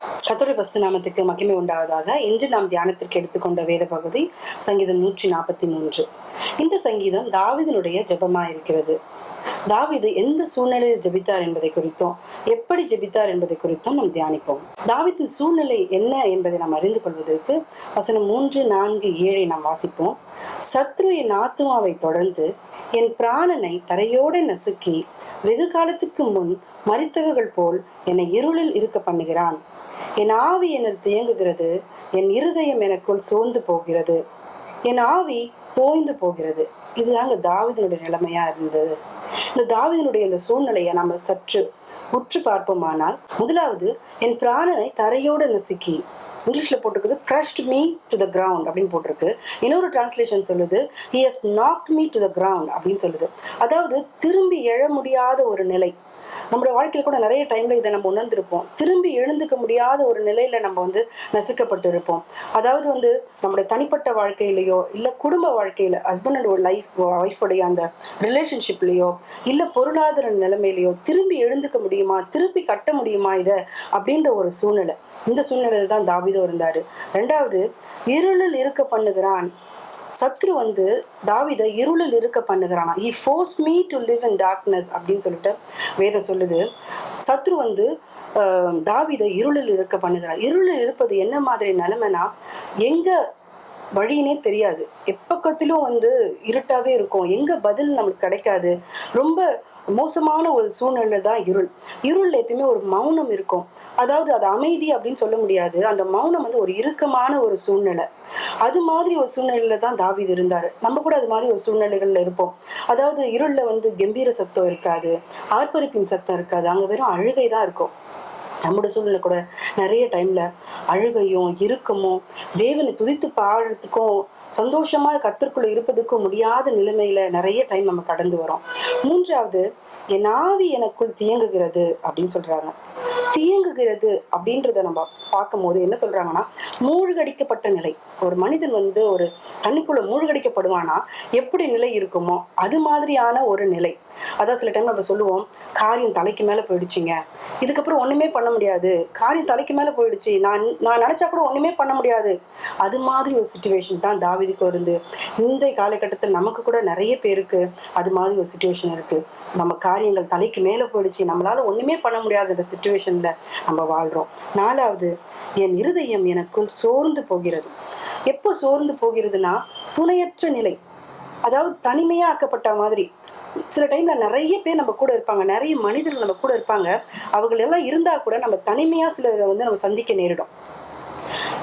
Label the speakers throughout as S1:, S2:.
S1: கர்த்தருடைய பரிசுத்த நாமத்துக்கு மகிமை உண்டாவதாக. இன்று நாம் தியானத்திற்கு எடுத்துக்கொண்ட வேத பகுதி சங்கீதம் 143. இந்த சங்கீதம் தாவீதினுடைய ஜெபமாயிருக்கிறது. தாவீது எந்த சூழ்நிலையில் ஜெபித்தார் என்பதை குறித்தும், எப்படி ஜெபித்தார் என்பதை குறித்தும் நாம் தியானிப்போம். தாவீதின் சூழ்நிலை என்ன என்பதை நாம் அறிந்து கொள்வதற்கு வசனம் 3, 4, 7 நாம் வாசிப்போம். சத்ரு என் ஆத்துமாவை தொடர்ந்து என் பிராணனை தரையோடு நசுக்கி வெகு காலத்துக்கு முன் மரித்தவர்கள் போல் என்னை இருளில் இருக்க பண்ணுகிறான். என் ஆவி என்னில் தியங்குகிறது, என் இருதயம் எனக்குள் சோர்ந்து போகிறது, என் ஆவி தோய்ந்து போகிறது. இதுதாங்க தாவீதினுடைய நிலைமையா இருந்தது. இந்த தாவீதினுடைய இந்த சூழ்நிலையை நம்ம சற்று உற்று பார்ப்போமானால், முதலாவது என் பிராணனை தரையோடு நசுக்கி, இங்கிலீஷ்ல போட்டிருக்குது crushed me to the ground அப்படின்னு போட்டிருக்கு. இன்னொரு டிரான்ஸ்லேஷன் சொல்லுது he has knocked me to the ground அப்படின்னு சொல்லுது. அதாவது திரும்பி எழ முடியாத ஒரு நிலை. நம்மளோட வாழ்க்கையில கூட நிறைய டைம்ல இதை நம்ம உணர்ந்திருப்போம். திரும்பி எழுந்துக்க முடியாத ஒரு நிலையில நம்ம நசுக்கப்பட்டு இருப்போம். அதாவது நம்முடைய தனிப்பட்ட வாழ்க்கையிலையோ இல்ல குடும்ப வாழ்க்கையில ஹஸ்பண்ட் அண்ட் ஒய்ஃபுடைய அந்த ரிலேஷன்ஷிப்லயோ இல்ல பொருளாதார நிலைமையிலையோ திரும்பி எழுந்துக்க முடியுமா, திருப்பி கட்ட முடியுமா இதை அப்படின்ற ஒரு சூழ்நிலை. இந்த சூழ்நிலையில தான் தாவீது இருந்தாரு. ரெண்டாவது, இருளில் இருக்க பண்ணுகிறான். சத்ரு தாவீதை இருளில் இருக்க பண்ணுகிறானா. he forced me to live in darkness அப்படின்னு சொல்லிட்டு வேதம் சொல்லுது. சத்ரு தாவீதை இருளில் இருக்க பண்ணுகிறான். இருளில் இருப்பது என்ன மாதிரி நிலைமைனா, எங்க வழியினே தெரியாது, எப்பக்கத்திலும் இருட்டாவே இருக்கும், எங்க பதில் நம்மளுக்கு கிடைக்காது. ரொம்ப மோசமான ஒரு சூழ்நிலை தான் இருள். இருள் எப்பயுமே ஒரு மௌனம் இருக்கும். அதாவது அது அமைதி அப்படின்னு சொல்ல முடியாது. அந்த மௌனம் ஒரு இறுக்கமான ஒரு சூழ்நிலை. அது மாதிரி ஒரு சூழ்நிலையில தான் தாவீது இருந்தாரு. நம்ம கூட அது மாதிரி ஒரு சூழ்நிலைகள்ல இருப்போம். அதாவது இருள்ல கம்பீர சத்தம் இருக்காது, ஆர்ப்பரிப்பின் சத்தம் இருக்காது, அங்க வெறும் அழுகை தான் இருக்கும். நம்முடைய சூழ்நிலை கூட நிறைய டைம்ல அழுகையும் இறுக்கமும் தேவனை துதித்து பாடுறதுக்கும் சந்தோஷமா கர்த்தருக்குள்ள இருப்பதுக்கும் முடியாத நிலைமையில நிறைய டைம் நம்ம கடந்து வரோம். மூன்றாவது, என் ஆவி எனக்குள் தியங்குகிறது அப்படின்னு சொல்றாங்க. தியங்குகிறது அப்படின்றத நம்ம பார்க்கும் போது என்ன சொல்றாங்கன்னா, மூழ்கடிக்கப்பட்ட நிலை. ஒரு மனிதன் ஒரு தண்ணிக்குள்ள மூழ்கடிக்கப்படுவானா எப்படி நிலை இருக்குமோ அது மாதிரியான ஒரு நிலை. அதான் சில டைம் நம்ம சொல்லுவோம், காரியம் தலைக்கு மேல போயிடுச்சுங்க, இதுக்கப்புறம் ஒண்ணுமே பண்ண முடியாது, காரியம் தலைக்கு மேல போயிடுச்சு, நான் நினைச்சா கூட ஒண்ணுமே பண்ண முடியாது. அது மாதிரி ஒரு சுச்சுவேஷன் தான் தாவீதுக்கு இருந்து. இந்த காலகட்டத்தில் நமக்கு கூட நிறைய பேருக்கு அது மாதிரி ஒரு சுச்சுவேஷன் இருக்கு. நம்ம காரியங்கள் தலைக்கு மேல போயிடுச்சு, நம்மளால ஒண்ணுமே பண்ண முடியாதுன்ற சுச்சுவேஷன்ல நம்ம வாழ்றோம். நாலாவது, என் இருதயம் எனக்குள் சோர்ந்து போகிறது. எப்போ சோர்ந்து போகிறதுனா, துணையற்ற நிலை. அதாவது தனிமையா ஆக்கப்பட்ட மாதிரி. சில டைம்ல நிறைய பேர் நம்ம கூட இருப்பாங்க, நிறைய மனிதர்கள் நம்ம கூட இருப்பாங்க. அவர்கள் எல்லாம் இருந்தா கூட நம்ம தனிமையா சில இதை நம்ம சந்திக்க நேரிடும்.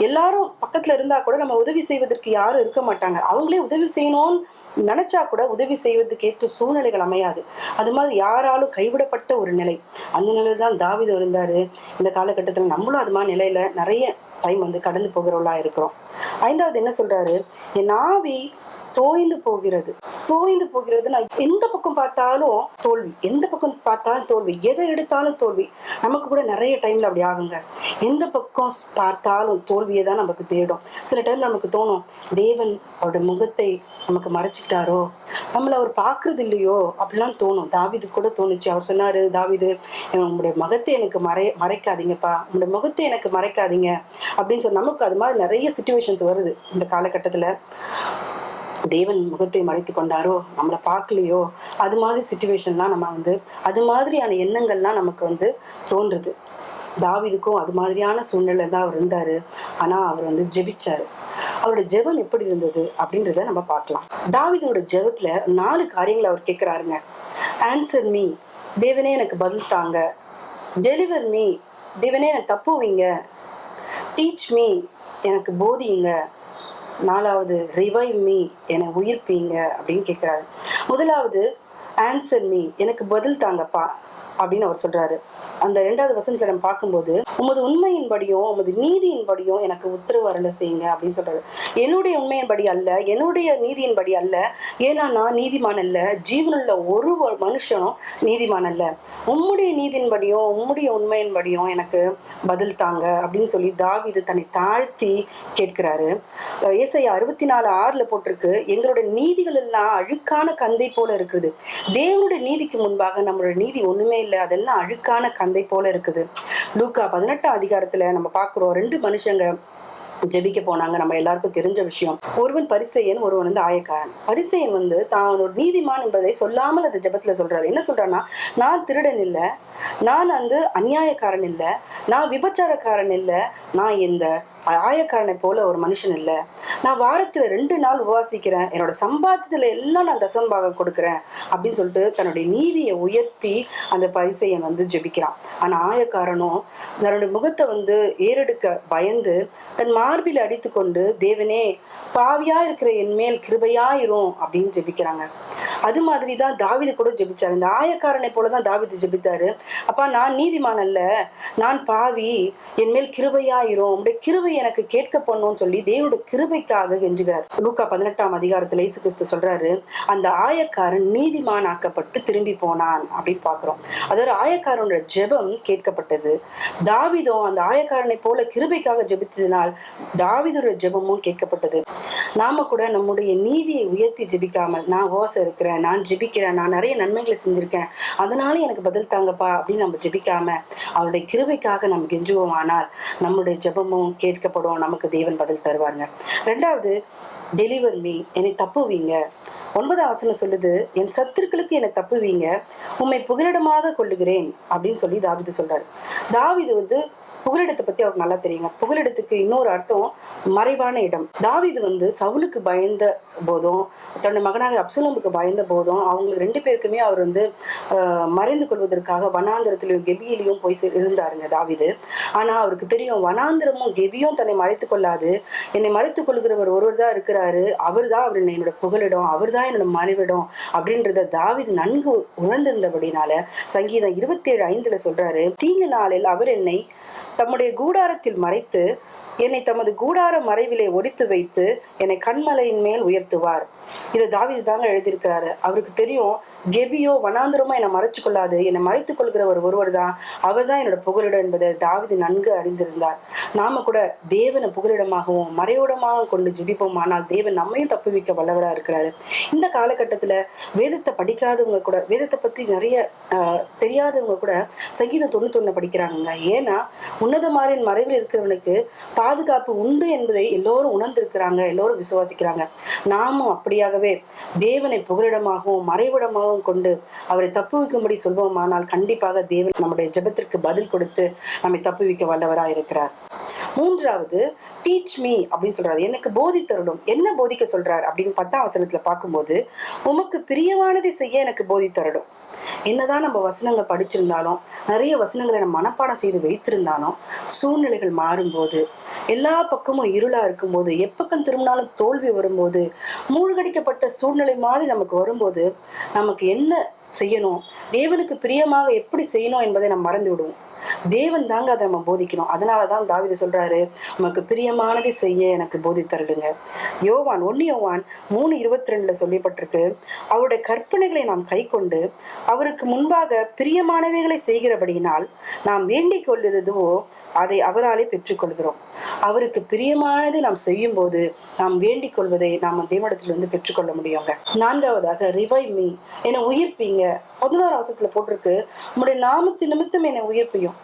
S1: எல்லாரும் பக்கத்துல இருந்தா கூட நம்ம உதவி செய்வதற்கு யாரும் இருக்க மாட்டாங்க. அவங்களே உதவி செய்யணும்னு நினைச்சா கூட உதவி செய்வதற்கு ஏற்ற சூழ்நிலைகள் அமையாது. அது மாதிரி யாராலும் கைவிடப்பட்ட ஒரு நிலை. அந்த நிலையில தான் தாவீது இருந்தாரு. இந்த காலகட்டத்தில் நம்மளும் அது மாதிரி நிலையில நிறைய டைம் கடந்து போகிறவளா இருக்கிறோம். ஐந்தாவது என்ன சொல்றாரு, என் ஆவி தோய்ந்து போகிறது. தோய்ந்து போகிறது. நான் எந்த பக்கம் பார்த்தாலும் தோல்வி, எந்த பக்கம் பார்த்தாலும் தோல்வி, எதை எடுத்தாலும் தோல்வி. நமக்கு கூட நிறைய டைம்ல அப்படி ஆகுங்க. எந்த பக்கம் பார்த்தாலும் தோல்வியை தான் நமக்கு தேடும். சில டைம் நமக்கு தோணும், தேவன் அவருடைய முகத்தை நமக்கு மறைச்சிக்கிட்டாரோ, நம்மள அவர் பார்க்கறது இல்லையோ அப்படிலாம் தோணும். தாவீது கூட தோணுச்சு. அவர் சொன்னாரு, தாவீது, உங்களுடைய முகத்தை எனக்கு மறைக்காதீங்கப்பா, உங்களுடைய முகத்தை எனக்கு மறைக்காதீங்க அப்படின்னு சொல்லி. நமக்கு அது மாதிரி நிறைய சிச்சுவேஷன்ஸ் வருது இந்த காலகட்டத்துல. தேவன் முகத்தை மறைத்து கொண்டாரோ, நம்மளை பார்க்கலையோ, அது மாதிரி சிச்சுவேஷன்லாம் நம்ம அது மாதிரியான எண்ணங்கள்லாம் நமக்கு தோன்றுது. தாவீதுக்கும் அது மாதிரியான சூழ்நிலை தான் அவர் இருந்தாரு. ஆனா அவர் ஜெபிச்சாரு. அவரோட ஜெபம் எப்படி இருந்தது அப்படின்றத நம்ம பார்க்கலாம். தாவீதோட ஜெபத்துல 4 காரியங்களை அவர் கேட்கிறாருங்க. ஆன்சர் மீ, தேவனே எனக்கு பதில் தாங்க. டெலிவர் மீ, தேவனே எனக்கு தப்புவீங்க. டீச் மீ, எனக்கு போதியுங்க. 4வது, ரிவைவ் மீ, என்னை உயிர்ப்பீங்க அப்படின்னு கேட்குறாரு. முதலாவது, ஆன்சர் மீ, எனக்கு பதில் தாங்கப்பா அப்படின்னு அவர் சொல்றாரு. அந்த 2வது வசனத்துல நம்ம பார்க்கும்போது, உமது உண்மையின்படியும் உமது நீதியின்படியும் எனக்கு உத்தரவு அருள செய்யுங்க அப்படின்னு சொல்றாரு. என்னுடைய உண்மையின்படி அல்ல, என்னுடைய நீதியின்படி அல்ல, ஏன்னா நான் நீதிமான் அல்ல, ஜீவனுள்ள ஒரு மனுஷனும் நீதிமான் அல்ல, உம்முடைய நீதியின்படியும் உம்முடைய உண்மையின்படியும் எனக்கு பதில் தாங்க அப்படின்னு சொல்லி தாவீது தன்னை தாழ்த்தி கேட்கிறாரு. ஏசாயா 64:6 போட்டிருக்கு, எங்களுடைய நீதிகள் எல்லாம் அழுக்கான கந்தை போல இருக்குது, தேவனுடைய நீதிக்கு முன்பாக நம்மளுடைய நீதி ஒண்ணுமே இல்லை, அதெல்லாம் அழுக்கான கந்தை போல இருக்குது. லூக்கா 18ஆம் அதிகாரத்துல நம்ம பார்க்குறோம், 2 மனுஷங்க ஜெபிக்க போனாங்க. நம்ம எல்லாருக்கும் தெரிஞ்ச விஷயம். ஒருவன் பரிசேயன், ஒருவன் ஆயக்காரன். பரிசேயன் தான் ஒரு நீதிமான் என்பதை சொல்லாமல் அந்த ஜெபத்துல சொல்றாரு. என்ன சொல்றாருன்னா, நான் திருடன் இல்ல, நான் அநியாயக்காரன் இல்ல, நான் விபச்சாரக்காரன் இல்ல, நான் இந்த ஆயக்காரனை போல ஒரு மனுஷன் இல்ல, நான் வாரத்துல 2 நாள் உபவாசிக்கிறேன், என்னோட சம்பாத்தியத்துல எல்லாம் நான் தசமபாகம் கொடுக்குறேன் அப்படின்னு சொல்லிட்டு தன்னுடைய நீதியை உயர்த்தி அந்த பரிசேயன் ஜெபிக்கிறான். ஆனா ஆயக்காரனும் தன்னுடைய முகத்தை ஏறெடுக்க பயந்து தன் மார்பில் அடித்து கொண்டு, தேவனே பாவியா இருக்கிற என் மேல் கிருபையாயிரும் அப்படின்னு ஜெபிக்கிறாங்க. அது மாதிரிதான் தாவீது கூட ஜெபிச்சாரு. இந்த ஆயக்காரனை போலதான் தாவீது ஜெபித்தாரு. அப்பா, நான் நீதிமான் அல்ல, நான் பாவி, என் மேல் கிருபையாயிரும், உடைய கிருபை எனக்கு கேட்க பண்ணும்னு சொல்லி தேவனுடைய கிருபைக்காக கெஞ்சுகிறார். லூக்கா 18ஆம் அதிகாரத்துல இயேசு கிறிஸ்து சொல்றாரு, அந்த ஆயக்காரன் நீதிமான் ஆக்கப்பட்டு திரும்பி போனான் அப்படின்னு பாக்குறோம். அதாவது ஆயக்காரனோட ஜெபம் கேட்கப்பட்டது. தாவீதும் அந்த ஆயக்காரனை போல கிருபைக்காக ஜெபித்ததினால் தாவீதுடைய ஜெபமும் கேட்கப்பட்டது. நாம கூட நம்முடைய நீதியை உயர்த்தி ஜெபிக்காமல், நான் உபவாசம் இருக்கிறேன், நான் ஜெபிக்கிறேன், நான் நிறைய நன்மைகளை செஞ்சிருக்கேன், அதனால எனக்கு பதில் தாங்கப்பா அப்படின்னு நம்ம ஜெபிக்காம அவருடைய கிருபைக்காக நம்ம கெஞ்சுவோமானால் நம்முடைய ஜெபமும் கேட்கப்படும், நமக்கு தேவன் பதில் தருவாங்க. 2வது, டெலிவர் மீ, என்னை தப்புவீங்க. 9ஆம் வசனம் சொல்லுது, என் சத்துருக்களுக்கு என்னை தப்புவீங்க, உம்மை புகலிடமாக கொள்ளுகிறேன் அப்படின்னு சொல்லி தாவீது சொல்றாரு. தாவீது புகலிடத்தை பத்தி அவருக்கு நல்லா தெரியுங்க. புகலிடத்துக்கு இன்னொரு அர்த்தம் மறைவான இடம். தாவீது சவுலுக்கு பயந்த போதும், தன்னுடைய மகனாக அப்சலோமுக்கு பயந்த போதும், அவங்களுக்கு 2 பேருக்குமே அவர் மறைந்து கொள்வதற்காக வனாந்திரத்திலையும் கெபியிலையும் போய் இருந்தாருங்க தாவீது. ஆனா அவருக்கு தெரியும், வனாந்திரமும் கெபியும் தன்னை மறைத்து கொள்ளாது, என்னை மறைத்துக் கொள்கிறவர் ஒருவர் தான் இருக்கிறாரு, அவர் தான் அவர் என்னோட புகலிடம், அவர் தான் என்னோட மறைவிடம் அப்படின்றத தாவீது நன்கு உணர்ந்திருந்தபடினால சங்கீதம் 27:5 சொல்றாரு, தீங்கு நாளில் அவர் என்னை தம்முடைய கூடாரத்தில் மறைத்து, என்னை தமது கூடார மறைவிலே ஒடித்து வைத்து, என்னை கண்மலையின் மேல் உயர்த்துவார். இதை தாவீது தாங்க எழுதியிருக்கிறாரு. அவருக்கு தெரியும், கெபியோ வனாந்திரமோ என்னை மறைச்சு கொள்ளாது, என்னை மறைத்துக் கொள்கிறவர் ஒருவர் தான், அவர் தான் என்னோட புகலிடம் என்பதை தாவீது நன்கு அறிந்திருந்தார். நாம கூட தேவனை புகலிடமாகவும் மறைவிடமாகவும் கொண்டு ஜெபிப்போமானால் தேவன் நம்மையும் தப்புவிக்க வல்லவரா இருக்கிறாரு. இந்த காலகட்டத்துல வேதத்தை படிக்காதவங்க கூட, வேதத்தை பத்தி நிறைய தெரியாதவங்க கூட சங்கீதம் 91 படிக்கிறாங்க. ஏன்னா உன்னதமாரின் மறைவில் இருக்கிறவனுக்கு பாதுகாப்பு உண்டு என்பதை எல்லோரும் உணர்ந்திருக்கிறாங்க, எல்லோரும் விசுவாசிக்கிறாங்க. நாமும் அப்படியாகவே தேவனை புகலிடமாகவும் மறைவிடமாகவும் கொண்டு அவரை தப்புவிக்கும்படி சொல்வோமானால் கண்டிப்பாக தேவன் நம்முடைய ஜெபத்திற்கு பதில் கொடுத்து நம்மை தப்புவிக்க வல்லவராக இருக்கிறார். 3வது, டீச் மீ அப்படின்னு சொல்றாரு, எனக்கு போதித்தருளும். என்ன போதிக்க சொல்றார் அப்படின்னு 10ஆம் வசனத்துல பார்க்கும்போது, உமக்கு பிரியமானதை செய்ய எனக்கு போதித்தருளும். என்னதான் நம்ம வசனங்கள் படிச்சிருந்தாலும், நிறைய வசனங்களை நம்ம மனப்பாடம் செய்து வைத்திருந்தாலும், சூழ்நிலைகள் மாறும்போது, எல்லா பக்கமும் இருளா இருக்கும்போது, எப்பக்கம் திரும்பினாலும் தோல்வி வரும்போது, மூழ்கடிக்கப்பட்ட சூழ்நிலை மாதிரி நமக்கு வரும்போது, நமக்கு என்ன செய்யணும், தேவனுக்கு பிரியமாக எப்படி செய்யணும் என்பதை நம்ம மறந்து விடுவோம். தேவன் தாங்க அதை நம்ம போதிக்கணும். அதனாலதான் தாவீது சொல்றாரு, உமக்கு பிரியமானதை செய்ய எனக்கு போதித்தருளுங்க. 1 யோவான் 3:22 சொல்லப்பட்டிருக்கு, அவருடைய கற்பனைகளை நாம் கை கொண்டு அவருக்கு முன்பாக பிரியமானவைகளை செய்கிறபடியினால் நாம் வேண்டிக் கொள்வதுவோ அதை அவராலே பெற்றுக்கொள்கிறோம். அவருக்கு பிரியமானதை நாம் செய்யும் போது நாம் வேண்டிக் கொள்வதை நாம் தேவனிடத்திலிருந்து பெற்றுக்கொள்ள முடியுங்க. 4வதாக, ரிவைவ் மீ, என்னை உயிர்ப்பீங்க. 11ஆம் வசனத்துல போட்டிருக்கு, உம்முடைய நாமத்து நிமித்தம் என்னை உயிர்ப்பையும்.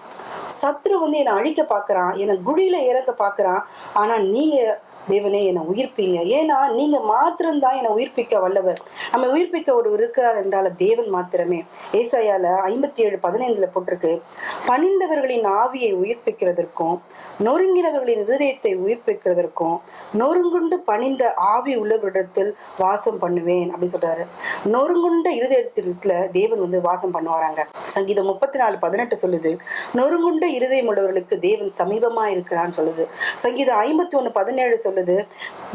S1: சத்ரு என்னை அழிக்க பாக்குறான், என்னை குழியில இறங்க பாக்குறான், ஆனா நீங்க தேவனே என்னை உயிர்ப்பீங்க. ஏன்னா நீங்க மாத்திரம்தான் என்னை உயிர்ப்பிக்க வல்லவர். நம்ம உயிர்ப்பிக்க ஒருவர் இருக்கிறார் என்றால தேவன் மாத்திரமே. ஏசாயால 57:15 போட்டிருக்கு, பணிந்தவர்களின் ஆவியை உயிர்ப்பிக்கிறதற்கும் நொறுங்கினவர்களின் இருதயத்தை உயிர்ப்பிக்கிறதற்கும் நொறுங்குண்டு பணிந்த ஆவி உள்ளவரிடத்தில் வாசம் பண்ணுவேன் அப்படின்னு சொல்றாரு. நொறுங்குண்ட இருதயத்தில தேவன் வாசம் பண்ணுவாராங்க. சங்கீதம் 34:18 சொல்லுது, நொறுங்குண்ட இருதயம் உள்ளவர்களுக்கு தேவன் சமீபமா இருக்கிறான்னு சொல்லுது. சங்கீதம் 51:17 சொல்லுது,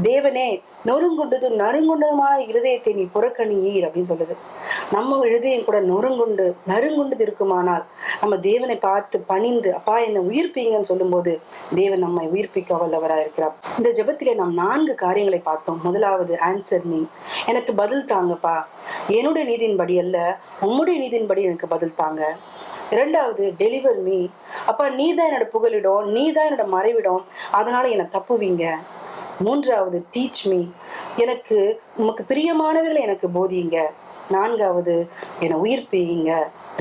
S1: தேவனே நொறுங்குண்டதும் நறுங்குண்டதுமான இருதயத்தை நீ புறக்கணியீர் அப்படின்னு சொல்லுது. நம்ம இருதயம் கூட நறுங்குண்டது இருக்குமானால் நம்ம தேவனை பார்த்து பணிந்து, அப்பா என்னை உயிர்ப்பீங்கன்னு சொல்லும் போது தேவன் நம்மை உயிர்ப்பிக்க வல்லவராக இருக்கிறார். இந்த ஜெபத்திலே நாம் 4 காரியங்களை பார்த்தோம். முதலாவது, ஆன்சர் மீ, எனக்கு பதில் தாங்கப்பா, என்னுடைய நீதியின்படி அல்ல உம்முடைய நீதியின்படி எனக்கு பதில் தாங்க. 2வது, டெலிவர் மீ, அப்பா நீதான் என்னோட புகலிடம், நீதான் என்னோட மறைவிடம், அதனால என்னை தப்புவீங்க. 3வது, டீச் மீ, எனக்கு உமக்கு பிரியமானவர்களை எனக்கு போதியுங்க. 4வது, என்னை உயிர்ப்பியுங்க.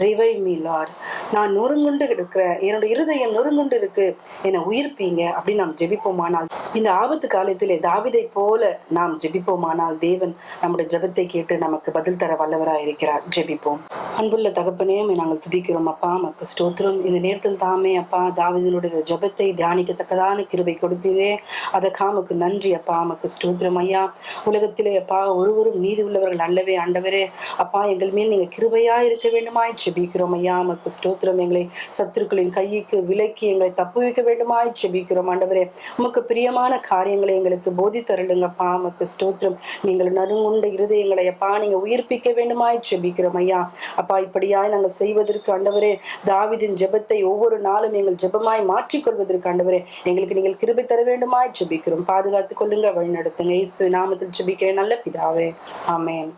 S1: Revive me Lord. நான் நொறுங்குண்டு இருக்கிறேன், என்னோட இருதயம் நொறுங்குண்டு இருக்கு, என்னை உயிர்ப்பீங்க அப்படின்னு நாம் ஜெபிப்போமானால், இந்த ஆபத்து காலத்திலே தாவீதை போல நாம் ஜெபிப்போமானால் தேவன் நம்முடைய ஜெபத்தை கேட்டு நமக்கு பதில் தர வல்லவராய் இருக்கிறார். ஜெபிப்போம். அன்புள்ள தகப்பனே, நாங்கள் துதிக்கிறோம் அப்பா, மக்கு ஸ்தோத்திரம். இந்த நேரத்தில் தாமே அப்பா தாவீதினுடைய ஜெபத்தை தியானிக்கத்தக்கதான கிருபை கொடுத்தீரே, அதற்காக உமக்கு நன்றி அப்பா, மக்கு ஸ்தோத்திரம் ஐயா. உலகத்திலே அப்பா ஒருவரும் நீதி உள்ளவர்கள் அல்லவே ஆண்டவரே. அப்பா எங்கள் மேல் நீங்க கிருபையா இருக்க வேண்டுமாய் ஜெபிக்கிறோம் ஐயா, மக்கு ஸ்தோத்திரம். எங்களை சத்துருக்களின் கைக்கு விலக்கி எங்களை தப்புவிக்க வேண்டுமாய் ஜெபிக்கிறோம் ஆண்டவரே. உமக்கு பிரியமான காரியங்களை எங்களுக்கு போதித்தருளுங்கப்பா, மக்கு ஸ்தோத்திரம். நீங்கள் நறுங்குண்ட இருதயங்களை அப்பா நீங்க உயிர்ப்பிக்க வேண்டுமாய் ஜெபிக்கிறோம் ஐயா. அப்பா இப்படியாய் நாங்கள் செய்வதற்கு ஆண்டவரே, தாவீதின் ஜெபத்தை ஒவ்வொரு நாளும் எங்கள் ஜெபமாய் மாற்றிக்கொள்வதற்கு ஆண்டவரே எங்களுக்கு நீங்கள் கிருபை தர வேண்டுமாய் ஜெபிக்கிறோம். பாதுகாத்துக் கொள்ளுங்க, வழி நடத்துங்க. இயேசு நாமத்தில் ஜெபிக்கிறேன் நல்ல பிதாவே, ஆமென்.